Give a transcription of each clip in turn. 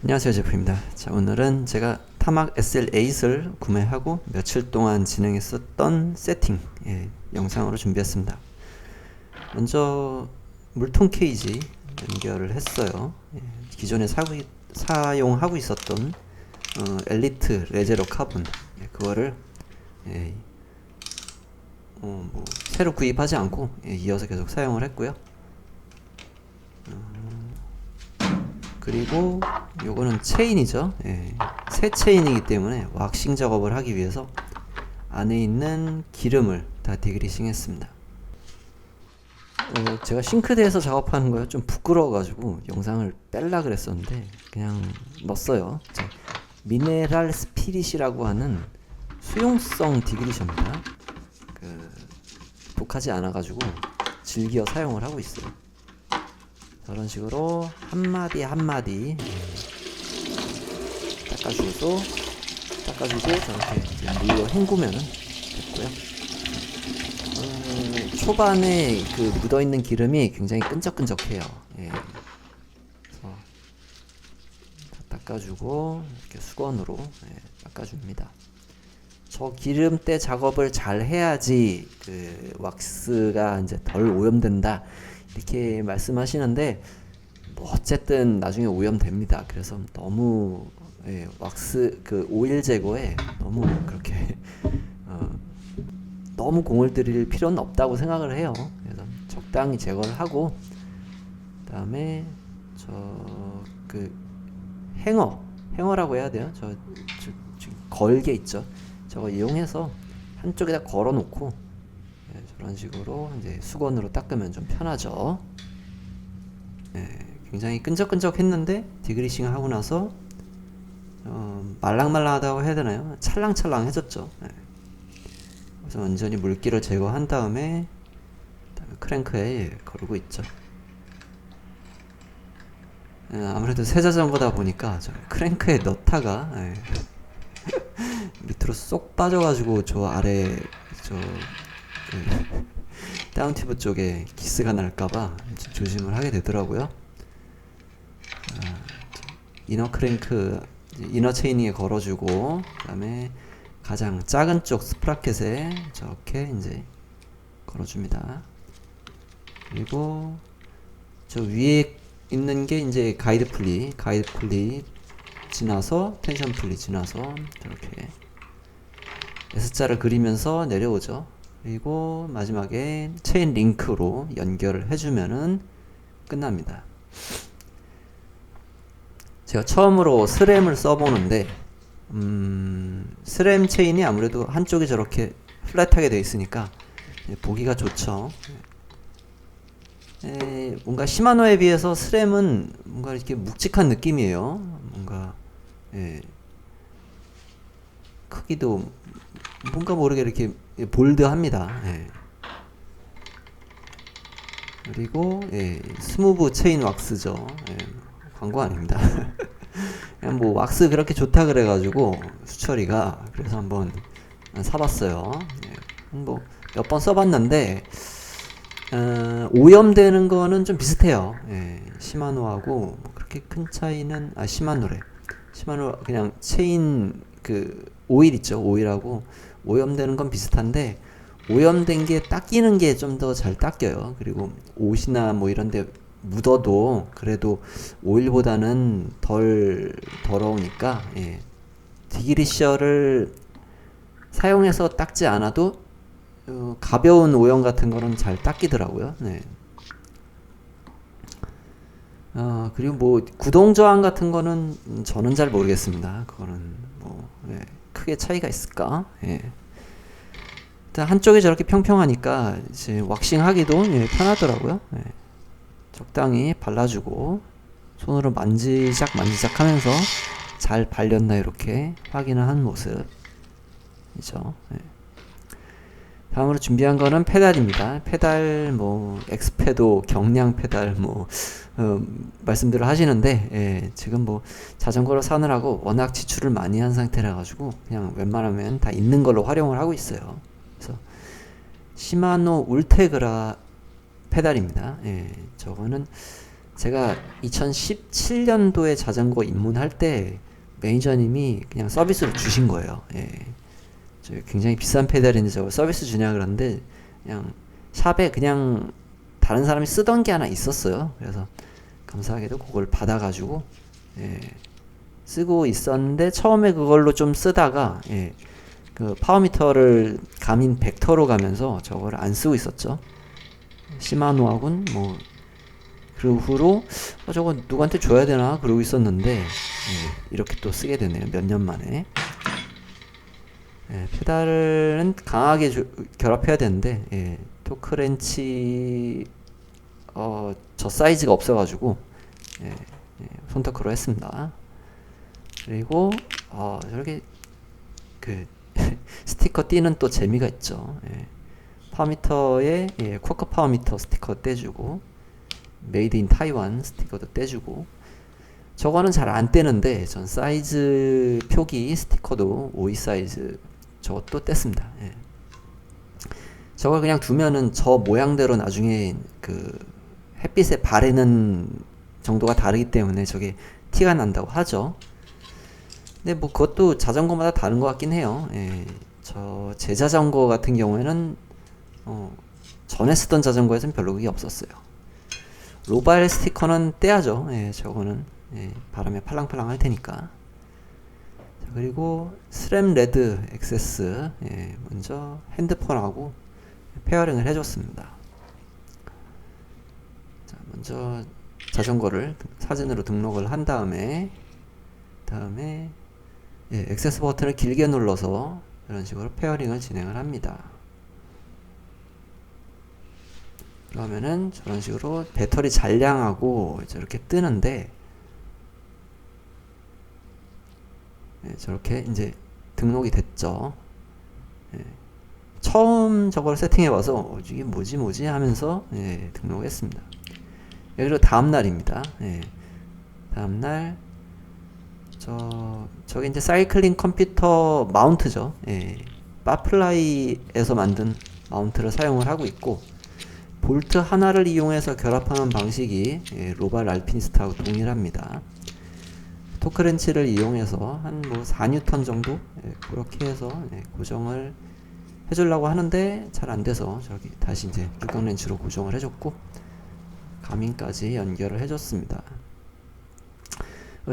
안녕하세요, 제프입니다. 자, 오늘은 제가 타막 SL8을 구매하고 며칠 동안 진행했었던 세팅 영상으로 준비했습니다. 먼저 물통 케이지 연결을 했어요. 기존에 사용하고 있었던 엘리트 레제로 카본 그거를 새로 구입하지 않고 이어서 계속 사용을 했고요. 그리고 요거는 체인이죠. 새 체인이기 때문에 왁싱 작업을 하기 위해서 안에 있는 기름을 다 디그리싱 했습니다. 제가 싱크대에서 작업하는 거에 좀 부끄러워가지고 영상을 뺄라 그랬었는데 그냥 넣었어요. 미네랄 스피릿이라고 하는 수용성 디그리셔입니다. 독하지 않아가지고 즐겨 사용을 하고 있어요. 저런 식으로 한마디 한마디 닦아주고 저렇게 이제 물로 헹구면은 됐고요. 초반에 그 묻어있는 기름이 굉장히 끈적끈적해요. 그래서 닦아주고 이렇게 수건으로 닦아줍니다. 저 기름때 작업을 잘 해야지 그 왁스가 이제 덜 오염된다 이렇게 말씀하시는데 뭐 어쨌든 나중에 오염됩니다. 그래서 너무 왁스 그 오일 제거에 너무 그렇게 너무 공을 들일 필요는 없다고 생각을 해요. 그래서 적당히 제거를 하고 그다음에 저 그 행어라고 해야 돼요. 저 걸개 있죠. 저거 이용해서 한쪽에다 걸어놓고 저런 식으로 이제 수건으로 닦으면 좀 편하죠. 굉장히 끈적끈적했는데 디그리싱 하고 나서 말랑말랑하다고 해야 되나요? 찰랑찰랑해졌죠. 그래서 완전히 물기를 제거한 다음에 크랭크에 거르고 있죠. 아무래도 새 자전거다 보니까 저 크랭크에 넣다가 밑으로 쏙 빠져가지고 저 아래 다운튜브 쪽에 기스가 날까봐 조심을 하게 되더라고요. 이너 크랭크, 이너 체이닝에 걸어주고, 그 다음에 가장 작은 쪽 스프라켓에 저렇게 이제 걸어줍니다. 그리고 저 위에 있는 게 이제 가이드 풀리 지나서 텐션 풀리 지나서 저렇게 S자를 그리면서 내려오죠. 그리고 마지막에 체인 링크로 연결을 해주면은 끝납니다. 제가 처음으로 스램을 써보는데 스램 체인이 아무래도 한쪽이 저렇게 플랫하게 되어 있으니까 보기가 좋죠. 뭔가 시마노에 비해서 스램은 뭔가 이렇게 묵직한 느낌이에요. 뭔가 크기도 뭔가 모르게 이렇게 볼드합니다. 그리고 스무브 체인 왁스죠. 광고 아닙니다. 그냥 뭐 왁스 그렇게 좋다 그래가지고 수철이가 그래서 한번 사봤어요. 뭐 몇 번 써봤는데 오염되는 거는 좀 비슷해요. 시마노하고 뭐 그렇게 큰 차이는 시마노 그냥 체인 그 오일 있죠. 오일하고 오염되는 건 비슷한데 오염된 게 닦이는 게 좀 더 잘 닦여요. 그리고 옷이나 뭐 이런데 묻어도 그래도 오일보다는 덜 더러우니까 디그리셔를 사용해서 닦지 않아도 가벼운 오염 같은 거는 잘 닦이더라고요. 그리고 뭐 구동 저항 같은 거는 저는 잘 모르겠습니다. 그거는 뭐 크게 차이가 있을까? 일단 한쪽이 저렇게 평평하니까 이제 왁싱하기도 편하더라고요. 적당히 발라주고 손으로 만지작 하면서 잘 발렸나 이렇게 확인을 하는 모습이죠. 다음으로 준비한 거는 페달입니다. 페달 뭐 엑스페도 경량 페달 뭐 말씀들을 하시는데 지금 뭐 자전거를 사느라고 워낙 지출을 많이 한 상태라 가지고 그냥 웬만하면 다 있는 걸로 활용을 하고 있어요. 그래서 시마노 울테그라 페달입니다. 저거는 제가 2017년도에 자전거 입문할 때 매니저님이 그냥 서비스로 주신 거예요. 예. 저 굉장히 비싼 페달인데 저거 서비스 주냐 그러는데 그냥 샵에 그냥 다른 사람이 쓰던 게 하나 있었어요. 그래서 감사하게도 그걸 받아가지고 예, 쓰고 있었는데 처음에 그걸로 좀 쓰다가 예, 그 파워미터를 가민 벡터로 가면서 저걸 안 쓰고 있었죠. 시마노하고는 뭐 그 후로 저거 누구한테 줘야 되나 그러고 있었는데 예, 이렇게 또 쓰게 되네요. 몇 년 만에. 예, 페달은 강하게 결합해야 되는데 예, 토크렌치 저 사이즈가 없어가지고 예, 예, 손터크로 했습니다. 그리고 저렇게 그 스티커 띄는 또 재미가 있죠. 예. 파워미터에 예, 쿼커 파워미터 스티커 떼주고 메이드 인 타이완 스티커도 떼주고 저거는 잘 안 떼는데 전 사이즈 표기 스티커도 52 사이즈 저것도 뗐습니다. 예. 저걸 그냥 두면은 저 모양대로 나중에 그 햇빛에 바래는 정도가 다르기 때문에 저게 티가 난다고 하죠. 근데 뭐 그것도 자전거마다 다른 것 같긴 해요. 예. 제 자전거 같은 경우에는 전에 쓰던 자전거에서는 별로 그게 없었어요. 로바일 스티커는 떼야죠. 예, 저거는 예, 바람에 팔랑팔랑 할 테니까. 자, 그리고 스램 레드 액세스 예, 먼저 핸드폰하고 페어링을 해줬습니다. 자, 먼저 자전거를 사진으로 등록을 한 다음에 예, 액세스 버튼을 길게 눌러서 이런 식으로 페어링을 진행을 합니다. 그러면은 저런 식으로 배터리 잔량하고 저렇게 뜨는데 예, 저렇게 이제 등록이 됐죠. 예, 처음 저걸 세팅해봐서 이게 뭐지 하면서 예, 등록했습니다. 예, 그리고 다음날입니다. 예, 다음날 저게 이제 사이클링 컴퓨터 마운트죠. 예, 파플라이에서 만든 마운트를 사용을 하고 있고 볼트 하나를 이용해서 결합하는 방식이 예, 로발 알피니스트하고 동일합니다. 토크렌치를 이용해서 한 뭐 4N 정도 예, 그렇게 해서 예, 고정을 해주려고 하는데 잘 안돼서 저기 다시 이제 육각렌치로 고정을 해줬고 가민까지 연결을 해줬습니다.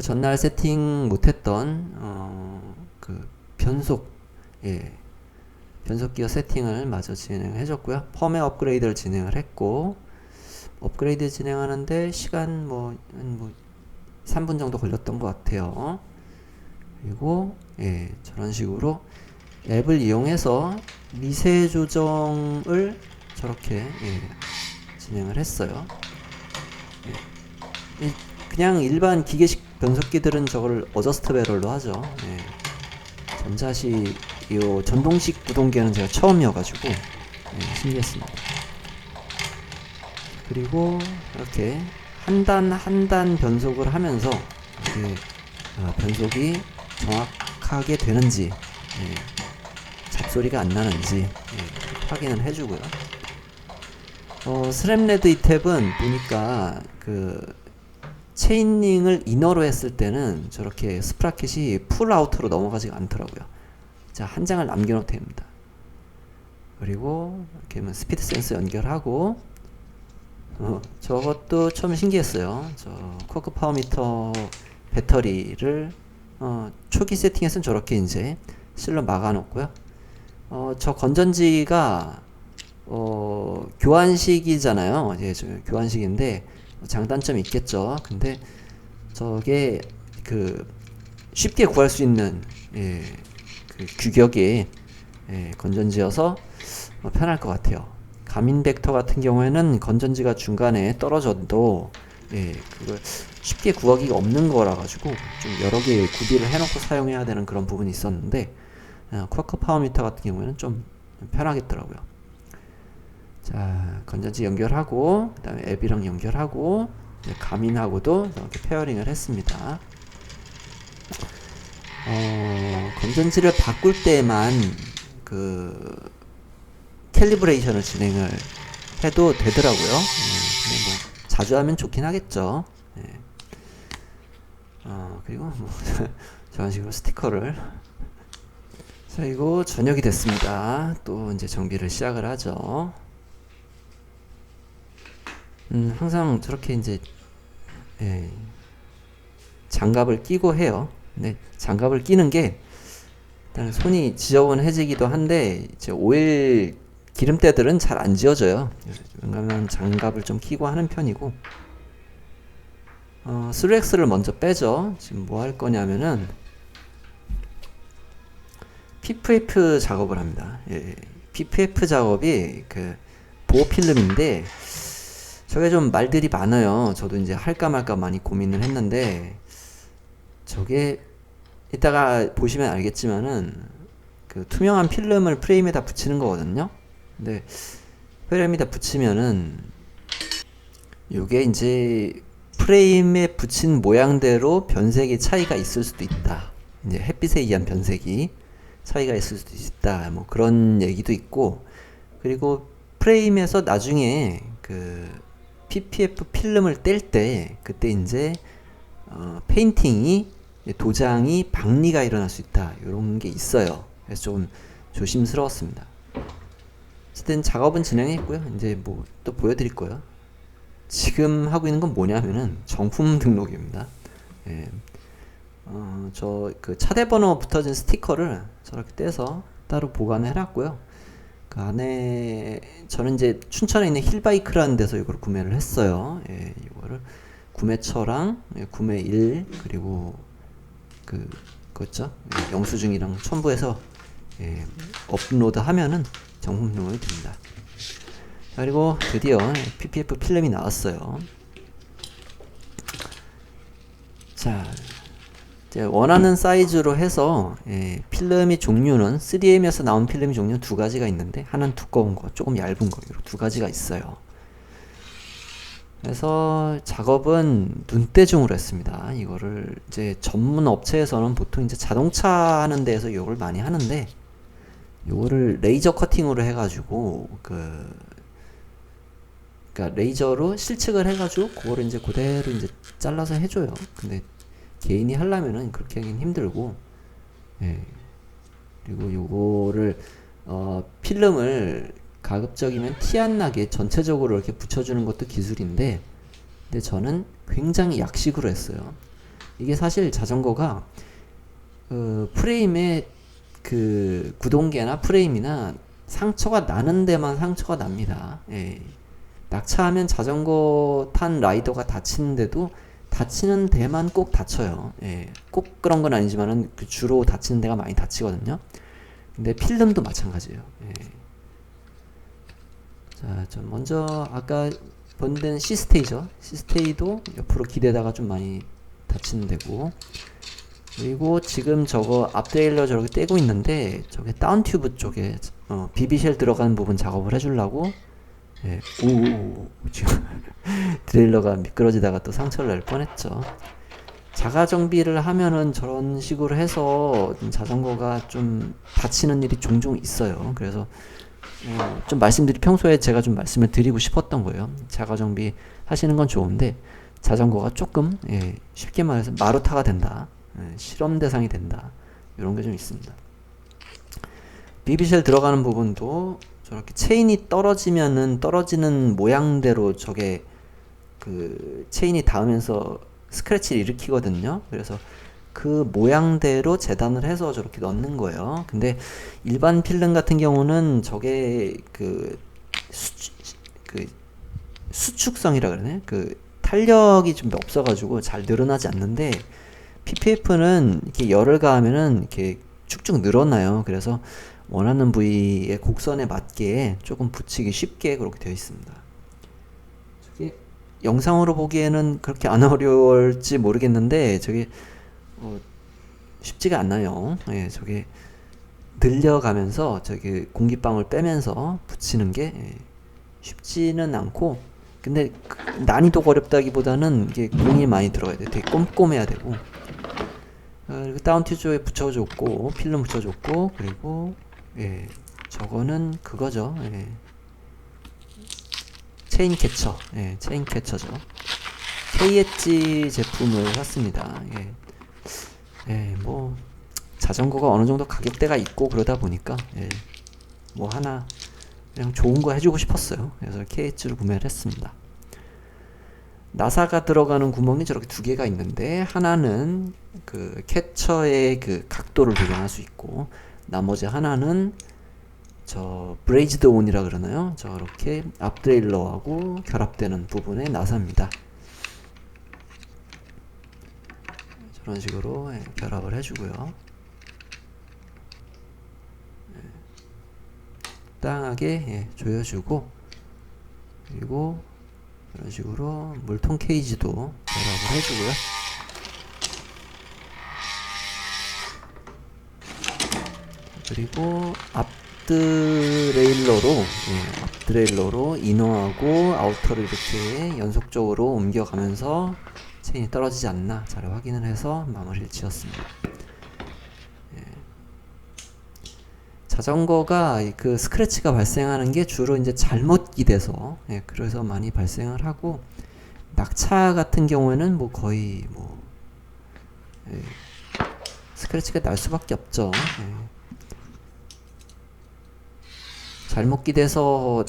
전날 세팅 못했던 그 변속 예, 변속기어 세팅을 마저 진행해줬고요. 펌웨어 업그레이드를 진행을 했고 업그레이드 진행하는데 시간 뭐 3분 정도 걸렸던 것 같아요. 그리고 예, 저런 식으로 앱을 이용해서 미세 조정을 저렇게 예, 진행을 했어요. 예, 그냥 일반 기계식 변속기들은 저걸 어저스트 배럴로 하죠. 예, 전자식 요 전동식 구동계는 제가 처음이어가지고 예, 신기했습니다. 그리고 이렇게 한 단 한 단 변속을 하면서 변속이 정확하게 되는지 예, 잡소리가 안 나는지 예, 확인을 해주고요. 스램레드 이 탭은 보니까 그 체인링을 이너로 했을 때는 저렇게 스프라켓이 풀 아웃으로 넘어가지가 않더라고요. 자, 한 장을 남겨놓으면 됩니다. 그리고 이렇게 하면 스피드 센서 연결하고 저것도 처음 신기했어요. 저 쿼크 파워미터 배터리를 초기 세팅에서는 저렇게 이제 실로 막아 놓고요. 저 건전지가 교환식이잖아요. 예, 교환식인데 장단점이 있겠죠. 근데 저게 그 쉽게 구할 수 있는 예, 그 규격의 예, 건전지여서 편할 것 같아요. 가민 벡터 같은 경우에는 건전지가 중간에 떨어져도 예, 그걸 쉽게 구하기가 없는 거라 가지고 좀 여러 개 구비를 해놓고 사용해야 되는 그런 부분이 있었는데 쿼크 파워미터 같은 경우에는 좀 편하겠더라고요. 자, 건전지 연결하고 그 다음에 앱이랑 연결하고 가민하고도 이렇게 페어링을 했습니다. 건전지를 바꿀 때만 그 캘리브레이션을 진행을 해도 되더라고요. 근데 뭐 자주 하면 좋긴 하겠죠. 예. 그리고 뭐 저런 식으로 스티커를. 자, 이거 저녁이 됐습니다. 또 이제 정비를 시작을 하죠. 항상 저렇게 이제 예, 장갑을 끼고 해요. 근데 장갑을 끼는 게 일단 손이 지저분해지기도 한데 이제 오일 기름때들은 잘 안 지워져요. 왜냐면 장갑을 좀 끼고 하는 편이고 3X를 먼저 빼죠. 지금 뭐 할 거냐면은 PPF 작업을 합니다. 예, PPF 작업이 그 보호 필름인데 저게 좀 말들이 많아요. 저도 이제 할까 말까 많이 고민을 했는데 저게 이따가 보시면 알겠지만은 그 투명한 필름을 프레임에다 붙이는 거거든요. 근데 프레임에다 붙이면은 요게 이제 프레임에 붙인 모양대로 변색의 차이가 있을 수도 있다. 이제 햇빛에 의한 변색이 차이가 있을 수도 있다. 뭐 그런 얘기도 있고, 그리고 프레임에서 나중에 그 PPF 필름을 뗄 때 그때 이제 페인팅이 도장이 박리가 일어날 수 있다. 이런 게 있어요. 그래서 좀 조심스러웠습니다. 어쨌든 작업은 진행했고요. 이제 뭐 또 보여드릴 거예요. 지금 하고 있는 건 뭐냐면은 정품 등록입니다. 예. 저 그 차대 번호 붙어진 스티커를 저렇게 떼서 따로 보관을 해놨고요. 그 안에 저는 이제 춘천에 있는 힐바이크라는 데서 이걸 구매를 했어요. 예, 이거를 구매처랑 구매일 그리고 그거죠 영수증이랑 첨부해서 예, 업로드 하면은 정품 등록이 됩니다. 그리고 드디어 PPF 필름이 나왔어요. 자, 이제 원하는 사이즈로 해서 예, 필름의 종류는 3M에서 나온 필름의 종류는 두 가지가 있는데 하나는 두꺼운 거, 조금 얇은 거 이렇게 두 가지가 있어요. 그래서 작업은 눈대중으로 했습니다. 이거를 이제 전문 업체에서는 보통 이제 자동차 하는 데에서 이걸 많이 하는데 이거를 레이저 커팅으로 해가지고 그러니까 레이저로 실측을 해가지고 그거를 이제 그대로 이제 잘라서 해줘요. 근데 개인이 하려면은 그렇게 하긴 힘들고, 예. 그리고 요거를 필름을 가급적이면 티 안 나게 전체적으로 이렇게 붙여주는 것도 기술인데, 근데 저는 굉장히 약식으로 했어요. 이게 사실 자전거가 프레임에 그 구동계나 프레임이나 상처가 나는 데만 상처가 납니다. 예. 낙차하면 자전거 탄 라이더가 다치는데도 다치는 데만 꼭 다쳐요. 예. 꼭 그런 건 아니지만은 그 주로 다치는 데가 많이 다치거든요. 근데 필름도 마찬가지예요. 예. 자, 저 먼저 아까 본 데는 C스테이죠. C스테이도 옆으로 기대다가 좀 많이 다치는 데고, 그리고 지금 저거 앞데일러 저렇게 떼고 있는데 저게 다운 튜브 쪽에 BB쉘 들어가는 부분 작업을 해주려고 예, 지금 드레일러가 미끄러지다가 또 상처를 낼 뻔했죠. 자가 정비를 하면은 저런 식으로 해서 좀 자전거가 좀 다치는 일이 종종 있어요. 그래서 좀 평소에 제가 좀 말씀을 드리고 싶었던 거예요. 자가 정비 하시는 건 좋은데 자전거가 조금 쉽게 말해서 마루타가 된다. 실험 대상이 된다. 이런 게 좀 있습니다. BB쉘 들어가는 부분도 저렇게 체인이 떨어지면은 떨어지는 모양대로 저게 그 체인이 닿으면서 스크래치를 일으키거든요. 그래서 그 모양대로 재단을 해서 저렇게 넣는 거예요. 근데 일반 필름 같은 경우는 저게 그 수축성이라 그러네. 그 탄력이 좀 없어가지고 잘 늘어나지 않는데 PPF는 이렇게 열을 가하면은 이렇게 축축 늘어나요. 그래서 원하는 부위의 곡선에 맞게 조금 붙이기 쉽게 그렇게 되어 있습니다. 저게 영상으로 보기에는 그렇게 안 어려울지 모르겠는데 저게 쉽지가 않나요. 예, 저게 늘려가면서 저기 공기방울 빼면서 붙이는 게 쉽지는 않고, 근데 난이도가 어렵다기보다는 이게 공이 많이 들어가야 돼. 되게 꼼꼼해야 되고. 그리고 다운 튜브에 붙여줬고 필름 붙여줬고, 그리고 저거는 그거죠. 체인 캐쳐, 예, 체인 캐쳐죠. K-엣지 제품을 샀습니다. 예, 예, 뭐 자전거가 어느 정도 가격대가 있고 그러다 보니까 예, 뭐 하나 그냥 좋은 거 해주고 싶었어요. 그래서 K-엣지를 구매를 했습니다. 나사가 들어가는 구멍이 저렇게 두 개가 있는데 하나는 그 캐쳐의 그 각도를 조정할 수 있고 나머지 하나는 저 브레이즈드 온이라 그러나요? 저렇게 앞드레일러하고 결합되는 부분의 나사입니다. 저런 식으로 예, 결합을 해주고요. 적당하게 예, 조여주고 그리고 이런 식으로 물통 케이지도 결합을 해주고요. 그리고 앞드레일러로 이너하고 아우터를 이렇게 연속적으로 옮겨가면서 체인이 떨어지지 않나 잘 확인을 해서 마무리를 지었습니다. 예. 자전거가 그 스크래치가 발생하는 게 주로 이제 잘못 기대서 예, 그래서 많이 발생을 하고 낙차 같은 경우에는 뭐 거의 뭐 예, 스크래치가 날 수밖에 없죠. 예. 잘못 기대서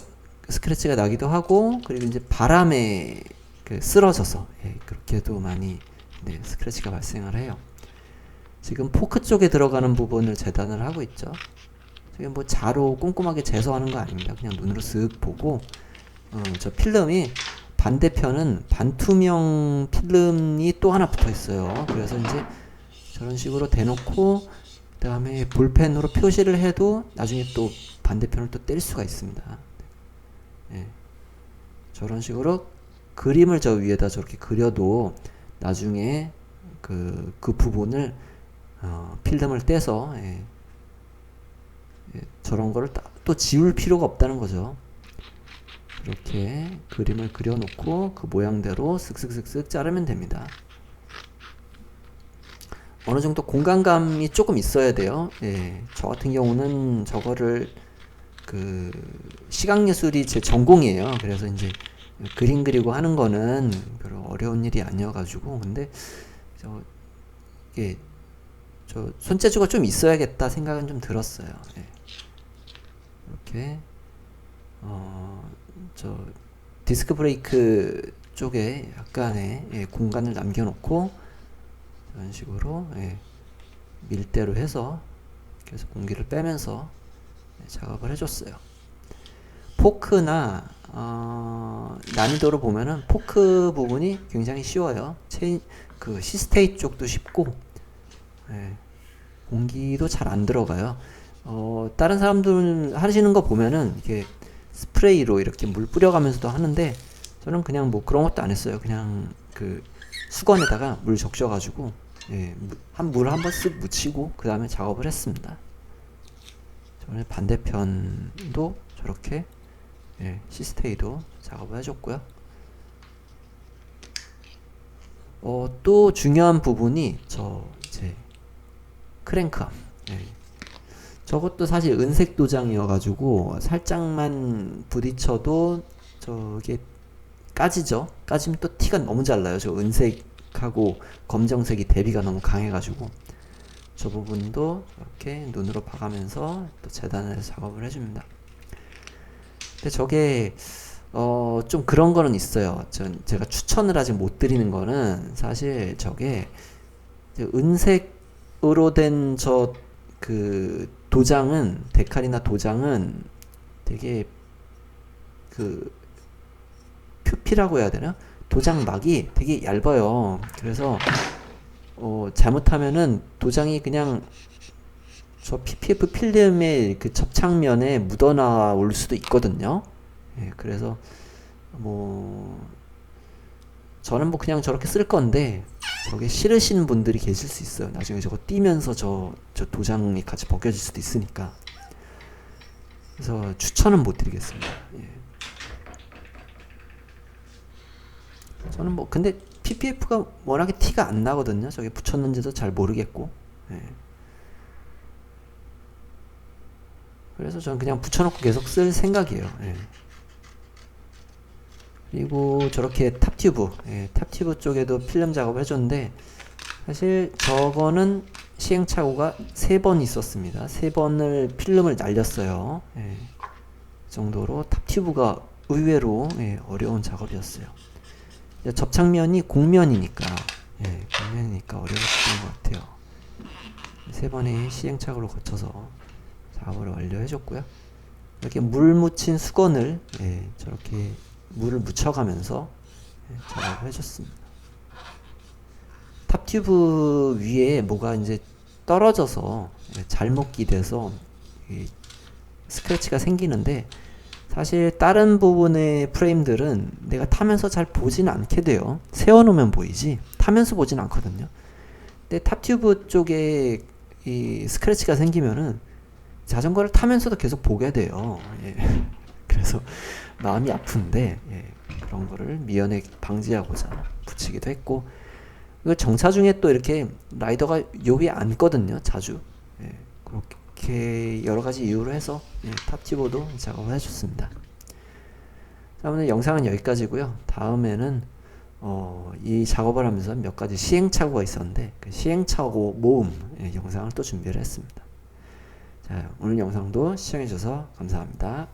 스크래치가 나기도 하고 그리고 이제 바람에 그 쓰러져서 예, 그렇게도 많이 네, 스크래치가 발생을 해요. 지금 포크 쪽에 들어가는 부분을 재단을 하고 있죠. 지금 뭐 자로 꼼꼼하게 재서하는 거 아닙니다. 그냥 눈으로 쓱 보고 저 필름이 반대편은 반투명 필름이 또 하나 붙어 있어요. 그래서 이제 저런 식으로 대놓고 그 다음에 볼펜으로 표시를 해도 나중에 또 반대편을 또 뗄 수가 있습니다. 예. 저런 식으로 그림을 저 위에다 저렇게 그려도 나중에 그 부분을 필름을 떼서 예. 예. 저런 거를 또 지울 필요가 없다는 거죠. 이렇게 그림을 그려놓고 그 모양대로 쓱쓱쓱쓱 자르면 됩니다. 어느 정도 공간감이 조금 있어야 돼요. 예. 저 같은 경우는 저거를 그 시각예술이 제 전공이에요. 그래서 이제 그림 그리고 하는 거는 별로 어려운 일이 아니어가지고 근데 이게 저 손재주가 좀 있어야겠다 생각은 좀 들었어요. 예. 이렇게 저 디스크 브레이크 쪽에 약간의 예, 공간을 남겨놓고 이런 식으로 예, 밀대로 해서 계속 공기를 빼면서 예, 작업을 해줬어요. 포크나 난이도로 보면은 포크 부분이 굉장히 쉬워요. 그 시스테이 쪽도 쉽고 예, 공기도 잘 안 들어가요. 다른 사람들 하시는 거 보면은 이게 스프레이로 이렇게 물 뿌려가면서도 하는데 저는 그냥 뭐 그런 것도 안 했어요. 그냥 그 수건에다가 물 적셔가지고 예, 물 한번 쓱 묻히고 그 다음에 작업을 했습니다. 저는 반대편도 저렇게 예, 시스테이도 작업을 해줬고요. 또 중요한 부분이 저 이제 크랭크암. 예. 저것도 사실 은색 도장이어가지고 살짝만 부딪혀도 저게 까지죠. 까지면 또 티가 너무 잘 나요. 저 은색하고 검정색이 대비가 너무 강해가지고 저 부분도 이렇게 눈으로 봐가면서 또 재단을 해서 작업을 해줍니다. 근데 저게 좀 그런 거는 있어요. 제가 추천을 아직 못 드리는 거는 사실 저게 은색으로 된 저 그 도장은 데칼이나 도장은 되게 그 표피라고 해야 되나? 도장막이 되게 얇아요. 그래서 잘못하면은 도장이 그냥 저 PPF 필름의 그 접착면에 묻어나올 수도 있거든요. 예, 그래서 뭐 저는 뭐 그냥 저렇게 쓸 건데 저게 싫으신 분들이 계실 수 있어요. 나중에 저거 띄면서 저 도장이 같이 벗겨질 수도 있으니까. 그래서 추천은 못 드리겠습니다. 예. 저는 뭐 근데 PPF가 워낙에 티가 안 나거든요. 저게 붙였는지도 잘 모르겠고. 예. 그래서 저는 그냥 붙여놓고 계속 쓸 생각이에요. 예. 그리고 저렇게 탑튜브, 탑튜브 쪽에도 필름 작업을 해줬는데 사실 저거는 시행착오가 3번 있었습니다. 3번을 필름을 날렸어요. 그 정도로 탑튜브가 의외로 어려운 작업이었어요. 접착면이 곡면이니까 곡면이니까 어려웠던 것 같아요. 3번의 시행착오를 거쳐서 작업을 완료해줬고요. 이렇게 물 묻힌 수건을 저렇게 물을 묻혀가면서 작업을 해줬습니다. 탑튜브 위에 뭐가 이제 떨어져서 잘못 기대서 스크래치가 생기는데 사실 다른 부분의 프레임들은 내가 타면서 잘 보진 않게 돼요. 세워놓으면 보이지 타면서 보진 않거든요. 근데 탑튜브 쪽에 이 스크래치가 생기면은 자전거를 타면서도 계속 보게 돼요. 그래서 마음이 아픈데 그런 거를 미연에 방지하고자 붙이기도 했고, 이거 정차 중에 또 이렇게 라이더가 요 위에 앉거든요. 자주. 그렇게 여러 가지 이유로 해서 탑튜브도 작업을 해줬습니다. 자, 오늘 영상은 여기까지고요. 다음에는 이 작업을 하면서 몇 가지 시행착오가 있었는데 그 시행착오 모음 영상을 또 준비를 했습니다. 자, 오늘 영상도 시청해주셔서 감사합니다.